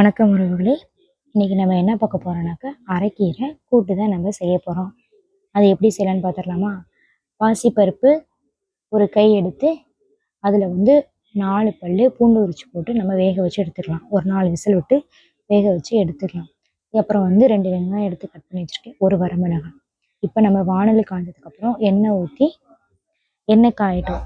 வணக்கம் உறவுகளே. இன்னைக்கு நம்ம என்ன பார்க்க போறோம்னாக்கா, அரைக்கீரை கூட்டு தான் நம்ம செய்ய போறோம். அது எப்படி செய்யலான்னு பார்த்துடலாமா? பாசிப்பருப்பு ஒரு கை எடுத்து அதில் வந்து 4 பல்லு பூண்டு உரிச்சு போட்டு நம்ம வேக வச்சு எடுத்துக்கலாம். ஒரு 4 விசில் விட்டு வேக வச்சு எடுத்துக்கலாம். அப்புறம் வந்து 2 வெங்காயம் எடுத்து கட் பண்ணி வச்சுருக்கேன், ஒரு வரமிளகாய். இப்போ நம்ம வானல் காய்ஞ்சதுக்கப்புறம் எண்ணெய் ஊற்றி எண்ணெய் காயட்டும்.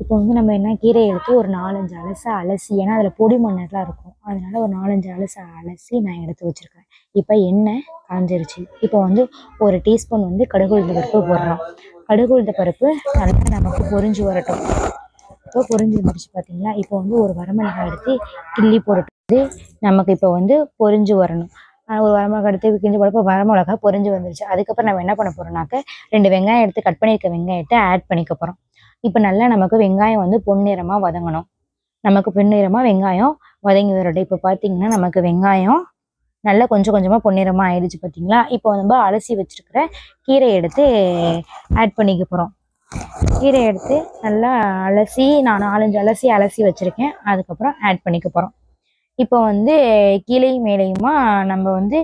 இப்போ வந்து நம்ம என்ன கீரையை எடுத்து ஒரு 4-5 அலசி, ஏன்னா அதில் பொடி மண்ணெல்லாம் இருக்கும், அதனால ஒரு 4-5 அலசி நான் எடுத்து வச்சுருக்கேன். இப்போ எண்ணெய் காஞ்சிருச்சு. இப்போ வந்து ஒரு டீஸ்பூன் வந்து கடுகு உளுந்த பருப்பு போடுறோம். கடுகு உளுந்த பருப்பு நல்லா நமக்கு பொரிஞ்சு வரட்டும். இப்போ பொரிஞ்சு வந்துருச்சு பார்த்தீங்களா? இப்போ வந்து ஒரு வரமிளகாய் எடுத்து கிள்ளி போட்டுட்டு நமக்கு இப்போ வந்து பொரிஞ்சு வரணும். ஒரு வரமிளகாய் எடுத்து கிள்ளி போடப்போ வரமிளகாய் பொரிஞ்சு வந்துருச்சு. அதுக்கப்புறம் நம்ம என்ன பண்ண போகிறோம்னாக்க 2 வெங்காயம் எடுத்து கட் பண்ணியிருக்க வெங்காயத்தை ஆட் பண்ணிக்க போகிறோம். இப்போ நல்லா நமக்கு வெங்காயம் வந்து பொன்னிறமாக வதங்கணும். நமக்கு பொன்னிறமாக வெங்காயம் வதங்கி வரட்டும். இப்போ பார்த்தீங்கன்னா நமக்கு வெங்காயம் நல்லா கொஞ்சம் கொஞ்சமாக பொன்னிறமாக ஆயிடுச்சு பார்த்தீங்களா? இப்போ நம்ம அலசி வச்சுருக்கிற கீரையை எடுத்து ஆட் பண்ணிக்க போகிறோம். கீரையை எடுத்து நல்லா அலசி நான் 4-5 அலசி வச்சுருக்கேன். அதுக்கப்புறம் ஆட் பண்ணிக்க போகிறோம். இப்போ வந்து கீழே மேலேயுமா நம்ம வந்து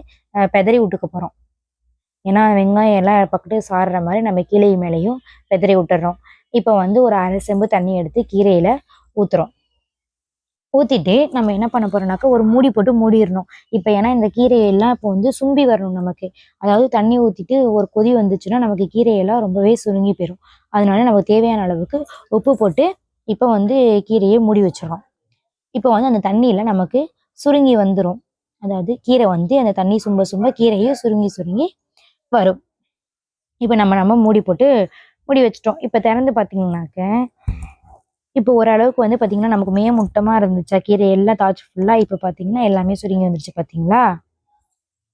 பெதறி விட்டுக்க போகிறோம். ஏன்னா வெங்காயம் எல்லாம் பக்கத்து சாடுற மாதிரி நம்ம கீழே மேலேயும் பெதறி விட்டுறோம். இப்போ வந்து ஒரு 1/2 செம்பு தண்ணி எடுத்து கீரையில் ஊற்றுறோம். ஊற்றிட்டு நம்ம என்ன பண்ண போகிறோம்னாக்கா ஒரு மூடி போட்டு மூடிடணும். இப்போ ஏன்னா இந்த கீரையெல்லாம் இப்போ வந்து சுண்டி வரணும் நமக்கு. அதாவது தண்ணி ஊற்றிட்டு ஒரு கொதி வந்துச்சுன்னா நமக்கு கீரையெல்லாம் ரொம்பவே சுருங்கி போயிடும். அதனால நமக்கு தேவையான அளவுக்கு உப்பு போட்டு இப்போ வந்து கீரையை மூடி வச்சிடறோம். இப்போ வந்து அந்த தண்ணியில் நமக்கு சுருங்கி வந்துடும். அதாவது கீரை வந்து அந்த தண்ணி சும்ப கீரையும் சுருங்கி வரும். இப்போ நம்ம மூடி போட்டு மூடி வச்சிட்டோம். இப்போ திறந்து பார்த்தீங்கன்னாக்க இப்போ ஓரளவுக்கு வந்து பார்த்தீங்கன்னா நமக்கு முட்டமாக இருந்துச்சா கீரை எல்லாம் தாச்சு ஃபுல்லாக. இப்போ பார்த்தீங்கன்னா எல்லாமே சுருங்கி வந்துருச்சு பார்த்தீங்களா?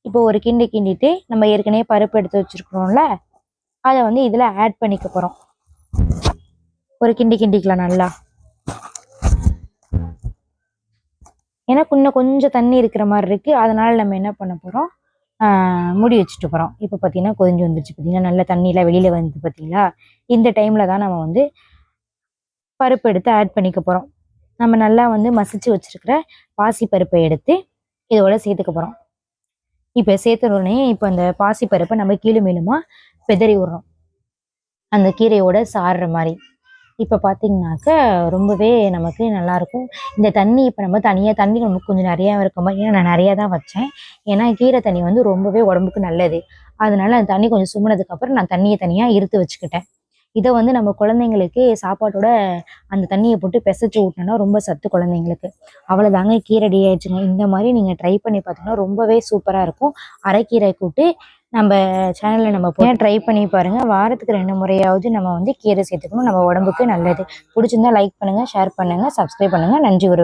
இப்போ ஒரு கிண்டிட்டு நம்ம ஏற்கனவே பருப்பு எடுத்து வச்சுருக்கிறோம்ல, அதை வந்து இதில் ஆட் பண்ணிக்க போகிறோம். ஒரு கிண்டிக்கலாம் நல்லா. ஏன்னா இன்னும் கொஞ்சம் தண்ணி இருக்கிற மாதிரி இருக்குது, அதனால் நம்ம என்ன பண்ண போகிறோம், மூடி வச்சுட்டு போகிறோம். இப்போ பார்த்தீங்கன்னா கொதிஞ்சு வந்துருச்சு பார்த்தீங்கன்னா, நல்லா தண்ணியெலாம் வெளியில் வந்து பார்த்தீங்களா? இந்த டைமில் தான் நம்ம வந்து பருப்பு எடுத்து ஆட் பண்ணிக்க போகிறோம். நம்ம நல்லா வந்து மசிச்சு வச்சுருக்கிற பாசிப்பருப்பை எடுத்து இதோட சேர்த்துக்க போகிறோம். இப்போ சேர்த்துனோடனே இப்போ அந்த பாசிப்பருப்பை நம்ம கீழே மேலுமா பெதறி விடுறோம், அந்த கீரையோட சாடுற மாதிரி. இப்போ பார்த்தீங்கன்னாக்க ரொம்பவே நமக்கு நல்லாயிருக்கும். இந்த தண்ணி இப்போ நம்ம தண்ணி நமக்கு கொஞ்சம் நிறையா இருக்க மாதிரி, ஏன்னா நான் நிறையா தான் வச்சேன். ஏன்னா கீரை தண்ணி வந்து ரொம்பவே உடம்புக்கு நல்லது. அதனால அந்த தண்ணி கொஞ்சம் சும்மினதுக்கப்புறம் நான் தண்ணியை தனியாக இருத்து வச்சுக்கிட்டேன். இதை வந்து நம்ம குழந்தைங்களுக்கு சாப்பாட்டோட அந்த தண்ணியை போட்டு பிசைச்சு ஊட்டினோன்னா ரொம்ப சத்து குழந்தைங்களுக்கு. அவ்வளோதாங்க, கீரை ரெடி ஆயிடுச்சுங்க. இந்த மாதிரி நீங்கள் ட்ரை பண்ணி பார்த்தீங்கன்னா ரொம்பவே சூப்பராக இருக்கும். அரைக்கீரை கூட்டு நம்ம சேனலில் நம்ம ட்ரை பண்ணி பாருங்கள். வாரத்துக்கு 2 முறையாவது நம்ம வந்து கீரை சேர்த்துக்கணும், நம்ம உடம்புக்கு நல்லது. பிடிச்சிருந்தா லைக் பண்ணுங்கள், ஷேர் பண்ணுங்கள், சப்ஸ்கிரைப் பண்ணுங்கள். நன்றி.